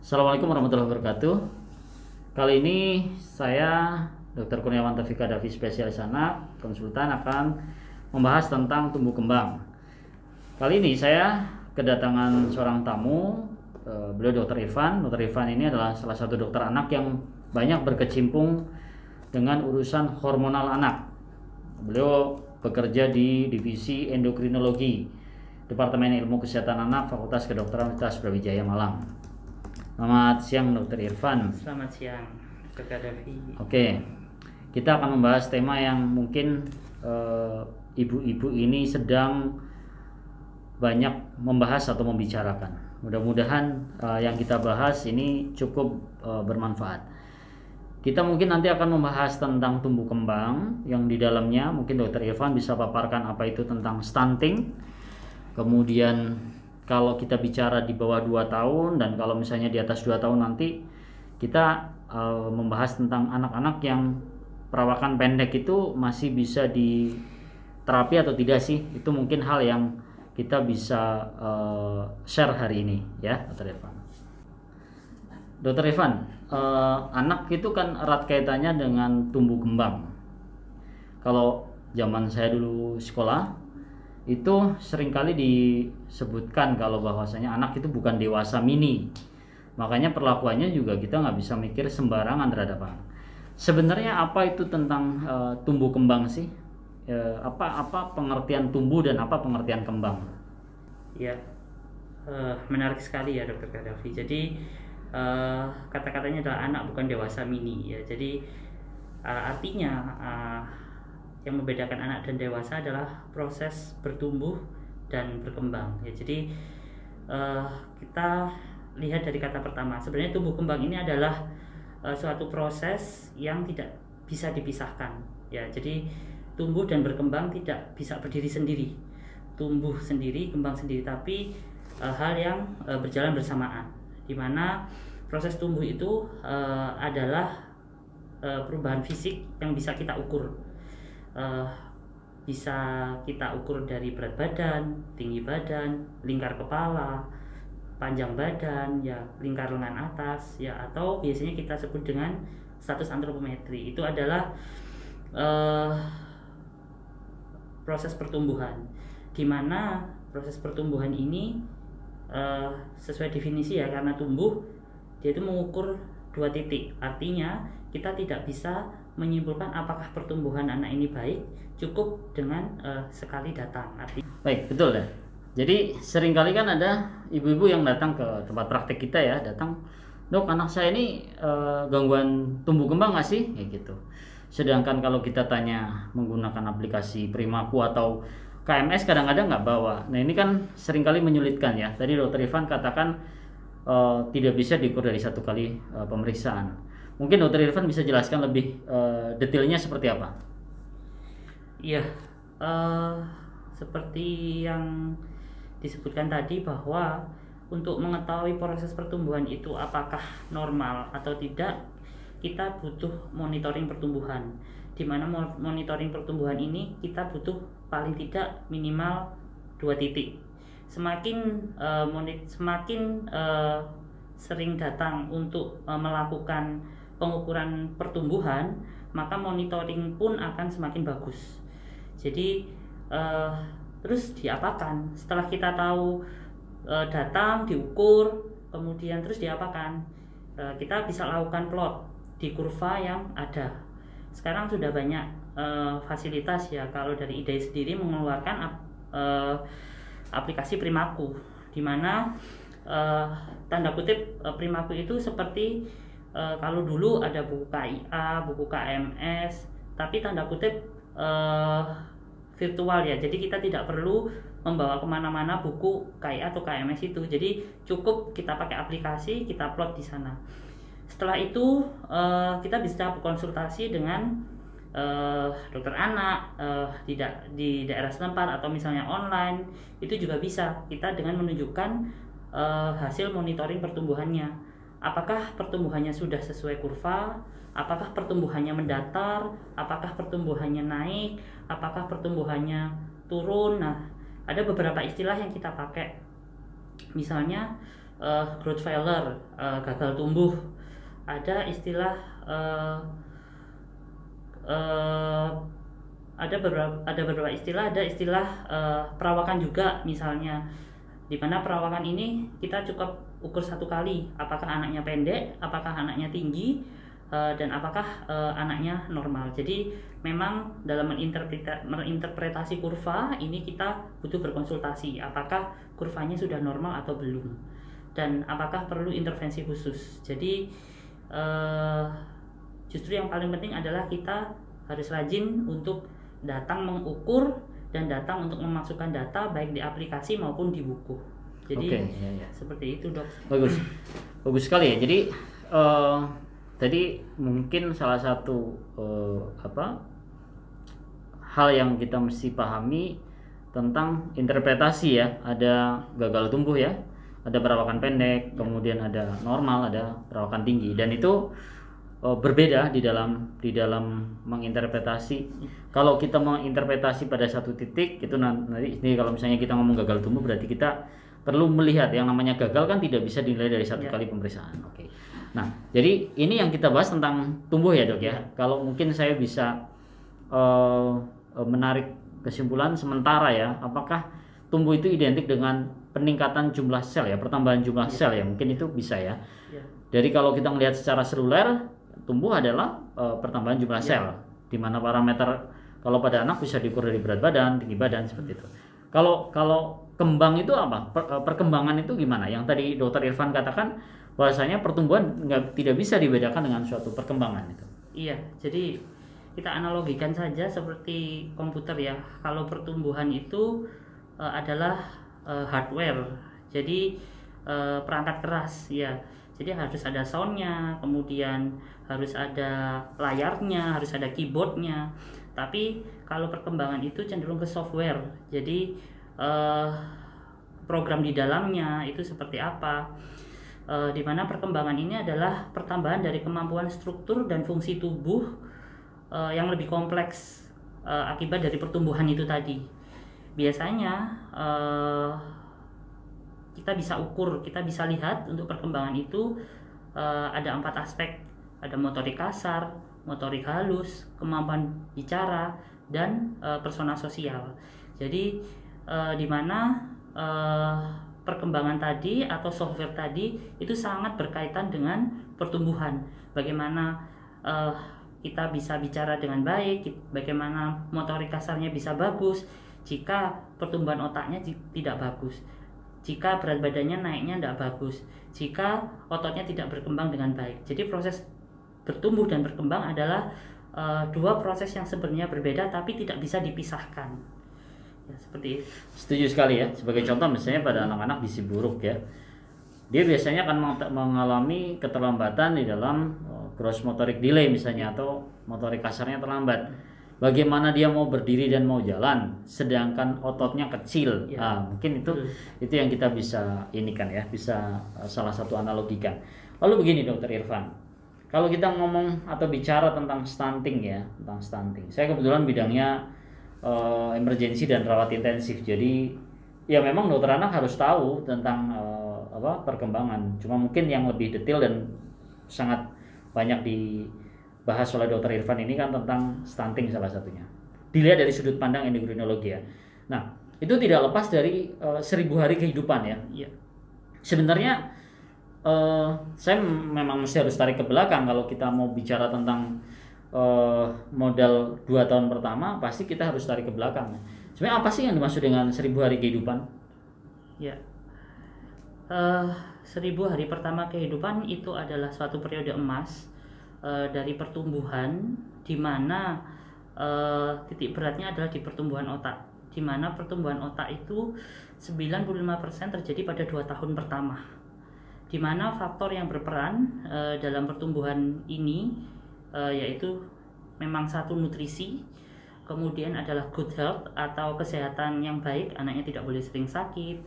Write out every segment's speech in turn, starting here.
Assalamualaikum warahmatullahi wabarakatuh. Kali ini saya Dr. Kurniawan Taufik Davi, spesialis anak, konsultan, akan membahas tentang tumbuh kembang. Kali ini saya kedatangan seorang tamu, beliau Dr. Irfan. Dr. Irfan ini adalah salah satu dokter anak yang banyak berkecimpung dengan urusan hormonal anak. Beliau bekerja di divisi endokrinologi, Departemen Ilmu Kesehatan Anak, Fakultas Kedokteran Universitas Brawijaya Malang. Selamat siang Dr. Irfan. Selamat siang Dr. Davi. Oke, kita akan membahas tema yang mungkin ibu-ibu ini sedang banyak membahas atau membicarakan. Mudah-mudahan yang kita bahas ini cukup bermanfaat. Kita mungkin nanti akan membahas tentang tumbuh kembang, yang di dalamnya mungkin Dr. Irfan bisa paparkan apa itu tentang stunting. Kemudian kalau kita bicara di bawah 2 tahun dan kalau misalnya di atas 2 tahun nanti kita membahas tentang anak-anak yang perawakan pendek itu masih bisa diterapi atau tidak sih. Itu mungkin hal yang kita bisa share hari ini ya, Dr. Irfan. Dr. Irfan, anak itu kan erat kaitannya dengan tumbuh kembang. Kalau zaman saya dulu sekolah itu seringkali disebutkan kalau bahwasanya anak itu bukan dewasa mini, makanya perlakuannya juga kita nggak bisa mikir sembarangan terhadap anak. Sebenarnya apa itu tentang tumbuh kembang sih? Apa pengertian tumbuh dan apa pengertian kembang? Ya, menarik sekali ya Dr. Davi. Jadi kata-katanya adalah anak bukan dewasa mini ya. Jadi artinya yang membedakan anak dan dewasa adalah proses bertumbuh dan berkembang ya. Jadi kita lihat dari kata pertama, sebenarnya tumbuh kembang ini adalah suatu proses yang tidak bisa dipisahkan ya. Jadi tumbuh dan berkembang tidak bisa berdiri sendiri, tumbuh sendiri, kembang sendiri, tapi hal yang berjalan bersamaan, di mana proses tumbuh itu adalah perubahan fisik yang bisa kita ukur. Bisa kita ukur dari berat badan, tinggi badan, lingkar kepala, panjang badan, ya lingkar lengan atas, ya atau biasanya kita sebut dengan status antropometri. Itu adalah proses pertumbuhan, di mana proses pertumbuhan ini sesuai definisi ya, karena tumbuh dia itu mengukur 2 titik. Artinya kita tidak bisa menyimpulkan apakah pertumbuhan anak ini baik cukup dengan sekali datang. Baik, betul ya. Jadi seringkali kan ada ibu-ibu yang datang ke tempat praktek kita ya, datang, "Dok, anak saya ini gangguan tumbuh kembang nggak sih?" Kayak gitu. Sedangkan kalau kita tanya menggunakan aplikasi Primaku atau KMS kadang-kadang nggak bawa. Nah ini kan seringkali menyulitkan ya. Tadi Dr. Irfan katakan tidak bisa diukur dari 1 kali pemeriksaan. Mungkin Dr. Irfan bisa jelaskan lebih detailnya seperti apa? Iya, seperti yang disebutkan tadi, bahwa untuk mengetahui proses pertumbuhan itu apakah normal atau tidak, kita butuh monitoring pertumbuhan, di mana monitoring pertumbuhan ini kita butuh paling tidak minimal 2 titik. Semakin sering datang untuk melakukan pengukuran pertumbuhan, maka monitoring pun akan semakin bagus. Jadi terus diapakan? Setelah kita tahu datang, diukur, kemudian terus diapakan? Kita bisa lakukan plot di kurva yang ada. Sekarang sudah banyak fasilitas ya. Kalau dari IDAI sendiri mengeluarkan aplikasi Primaku, di mana tanda kutip Primaku itu seperti kalau dulu ada buku KIA, buku KMS, tapi tanda kutip virtual ya. Jadi kita tidak perlu membawa kemana-mana buku KIA atau KMS itu. Jadi cukup kita pakai aplikasi, kita plot di sana. Setelah itu kita bisa berkonsultasi dengan dokter anak di daerah setempat atau misalnya online. Itu juga bisa kita dengan menunjukkan hasil monitoring pertumbuhannya. Apakah pertumbuhannya sudah sesuai kurva? Apakah pertumbuhannya mendatar? Apakah pertumbuhannya naik? Apakah pertumbuhannya turun? Nah, ada beberapa istilah yang kita pakai. Misalnya growth failure, gagal tumbuh, ada istilah eh, ada beberapa istilah, ada istilah perawakan juga misalnya, di mana perawakan ini kita cukup ukur satu kali, apakah anaknya pendek, apakah anaknya tinggi, dan apakah anaknya normal. Jadi memang dalam menginterpretasi kurva ini kita butuh berkonsultasi, apakah kurvanya sudah normal atau belum, dan apakah perlu intervensi khusus. Jadi justru yang paling penting adalah kita harus rajin untuk datang mengukur dan datang untuk memasukkan data baik di aplikasi maupun di buku. Jadi seperti itu, Dok. Bagus sekali ya. Jadi tadi mungkin salah satu hal yang kita mesti pahami tentang interpretasi ya. Ada gagal tumbuh ya, ada perawakan pendek, kemudian ada normal, ada perawakan tinggi, dan itu berbeda di dalam menginterpretasi. Kalau kita menginterpretasi pada satu titik itu nanti kalau misalnya kita ngomong gagal tumbuh, berarti kita perlu melihat yang namanya gagal kan tidak bisa dinilai dari satu kali pemeriksaan. Oke. Nah, jadi ini yang kita bahas tentang tumbuh ya, Dok ya. Kalau mungkin saya bisa menarik kesimpulan sementara ya, apakah tumbuh itu identik dengan peningkatan jumlah sel ya, pertambahan jumlah sel ya, mungkin itu bisa ya. Jadi kalau kita melihat secara seluler, tumbuh adalah pertambahan jumlah sel, di mana parameter kalau pada anak bisa diukur dari berat badan, tinggi badan, seperti itu. Kalau kembang itu apa? Perkembangan itu gimana? Yang tadi Dokter Irfan katakan bahwasanya pertumbuhan tidak bisa dibedakan dengan suatu perkembangan itu. Iya, jadi kita analogikan saja seperti komputer ya. Kalau pertumbuhan itu adalah hardware, jadi perangkat keras ya. Jadi harus ada soundnya, kemudian harus ada layarnya, harus ada keyboardnya. Tapi kalau perkembangan itu cenderung ke software. Jadi program di dalamnya itu seperti apa? Di mana perkembangan ini adalah pertambahan dari kemampuan struktur dan fungsi tubuh yang lebih kompleks akibat dari pertumbuhan itu tadi. Biasanya kita bisa ukur, kita bisa lihat untuk perkembangan itu ada 4 aspek. Ada motorik kasar, motorik halus, kemampuan bicara, dan persona sosial. Jadi di mana perkembangan tadi atau software tadi itu sangat berkaitan dengan pertumbuhan. Bagaimana kita bisa bicara dengan baik, bagaimana motorik kasarnya bisa bagus jika pertumbuhan otaknya tidak bagus, jika berat badannya naiknya tidak bagus, jika ototnya tidak berkembang dengan baik. Jadi proses bertumbuh dan berkembang adalah dua proses yang sebenarnya berbeda tapi tidak bisa dipisahkan. Ya, seperti itu. Setuju sekali ya. Sebagai contoh misalnya pada anak-anak gizi buruk ya, dia biasanya akan mengalami keterlambatan di dalam gross motoric delay misalnya, atau motorik kasarnya terlambat. Bagaimana dia mau berdiri dan mau jalan sedangkan ototnya kecil ya. Nah, mungkin itu yang kita bisa inikan ya, bisa salah satu analogikan. Lalu begini Dokter Irfan, kalau kita ngomong atau bicara tentang stunting ya, tentang stunting, saya kebetulan bidangnya emergensi dan rawat intensif. Jadi ya memang dokter anak harus tahu tentang perkembangan. Cuma mungkin yang lebih detail dan sangat banyak dibahas oleh Dokter Irfan ini kan tentang stunting salah satunya. Dilihat dari sudut pandang endokrinologi ya. Nah, itu tidak lepas dari 1000 hari kehidupan ya. Iya. Sebenarnya saya memang mesti harus tarik ke belakang kalau kita mau bicara tentang modal 2 tahun pertama, pasti kita harus tarik ke belakang. Sebenarnya apa sih yang dimaksud dengan 1000 hari kehidupan? Ya, 1000 hari pertama kehidupan itu adalah suatu periode emas dari pertumbuhan, di mana titik beratnya adalah di pertumbuhan otak, di mana pertumbuhan otak itu 95% terjadi pada 2 tahun pertama, di mana faktor yang berperan dalam pertumbuhan ini yaitu memang satu nutrisi, kemudian adalah good health atau kesehatan yang baik, anaknya tidak boleh sering sakit,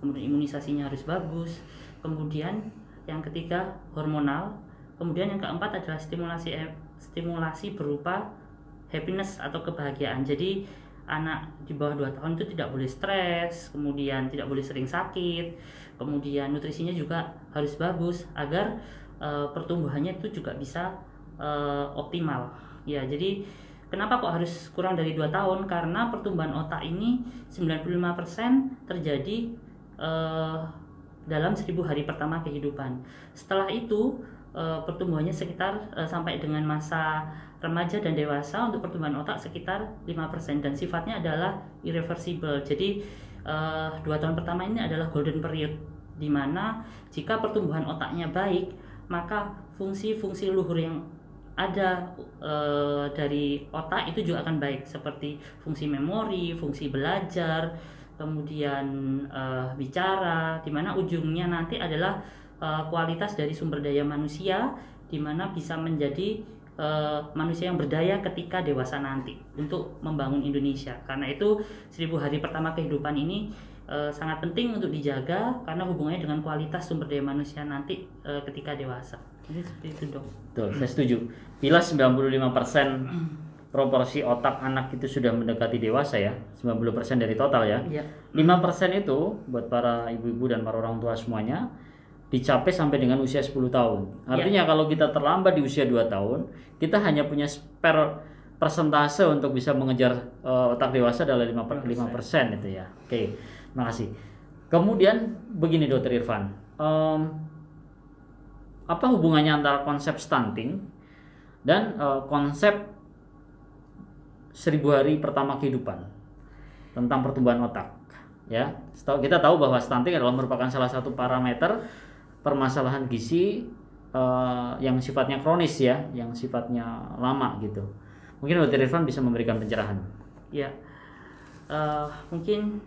kemudian imunisasinya harus bagus, kemudian yang ketiga hormonal, kemudian yang keempat adalah stimulasi berupa happiness atau kebahagiaan. Jadi anak di bawah 2 tahun itu tidak boleh stres, kemudian tidak boleh sering sakit, kemudian nutrisinya juga harus bagus agar pertumbuhannya itu juga bisa optimal. Ya, jadi kenapa kok harus kurang dari 2 tahun? Karena pertumbuhan otak ini 95% terjadi dalam 1000 hari pertama kehidupan. Setelah itu pertumbuhannya sekitar sampai dengan masa remaja dan dewasa untuk pertumbuhan otak sekitar 5% dan sifatnya adalah irreversible. Jadi 2 tahun pertama ini adalah golden period, di mana jika pertumbuhan otaknya baik, maka fungsi-fungsi luhur yang ada dari otak itu juga akan baik, seperti fungsi memori, fungsi belajar, kemudian bicara, di mana ujungnya nanti adalah kualitas dari sumber daya manusia, di mana bisa menjadi manusia yang berdaya ketika dewasa nanti untuk membangun Indonesia. Karena itu 1000 hari pertama kehidupan ini sangat penting untuk dijaga karena hubungannya dengan kualitas sumber daya manusia nanti ketika dewasa. Jadi seperti itu, Dok. Betul, saya setuju. Bila 95% proporsi otak anak itu sudah mendekati dewasa ya, 90% dari total ya. Iya. 5% itu buat para ibu-ibu dan para orang tua semuanya dicapai sampai dengan usia 10 tahun. Artinya kalau kita terlambat di usia 2 tahun, kita hanya punya spare persentase untuk bisa mengejar otak dewasa adalah 5% itu ya. Oke, makasih. Kemudian begini Dokter Irfan, apa hubungannya antara konsep stunting dan konsep 1000 hari pertama kehidupan tentang pertumbuhan otak? Ya, kita tahu bahwa stunting adalah merupakan salah satu parameter permasalahan gizi yang sifatnya kronis ya, yang sifatnya lama gitu. Mungkin Dr. Irfan bisa memberikan pencerahan. Ya, mungkin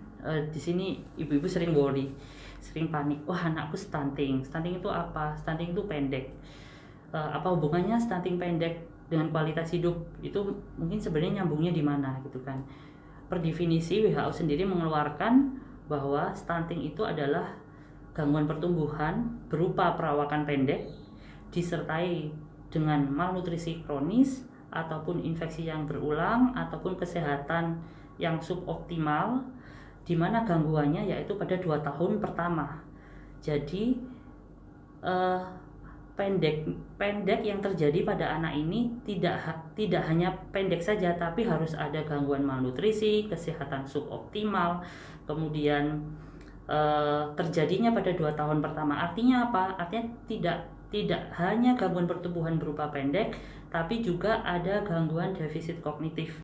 di sini ibu-ibu sering worry, sering panik. Wah, anakku stunting. Stunting itu apa? Stunting itu pendek. Apa hubungannya stunting pendek dengan kualitas hidup? Itu mungkin sebenarnya nyambungnya di mana gitu kan? Per definisi WHO sendiri mengeluarkan bahwa stunting itu adalah gangguan pertumbuhan berupa perawakan pendek disertai dengan malnutrisi kronis ataupun infeksi yang berulang ataupun kesehatan yang suboptimal, di mana gangguannya yaitu pada 2 tahun pertama. Jadi pendek yang terjadi pada anak ini tidak hanya pendek saja, tapi harus ada gangguan malnutrisi, kesehatan suboptimal, kemudian terjadinya pada 2 tahun pertama. Artinya apa? Artinya tidak hanya gangguan pertumbuhan berupa pendek, tapi juga ada gangguan defisit kognitif.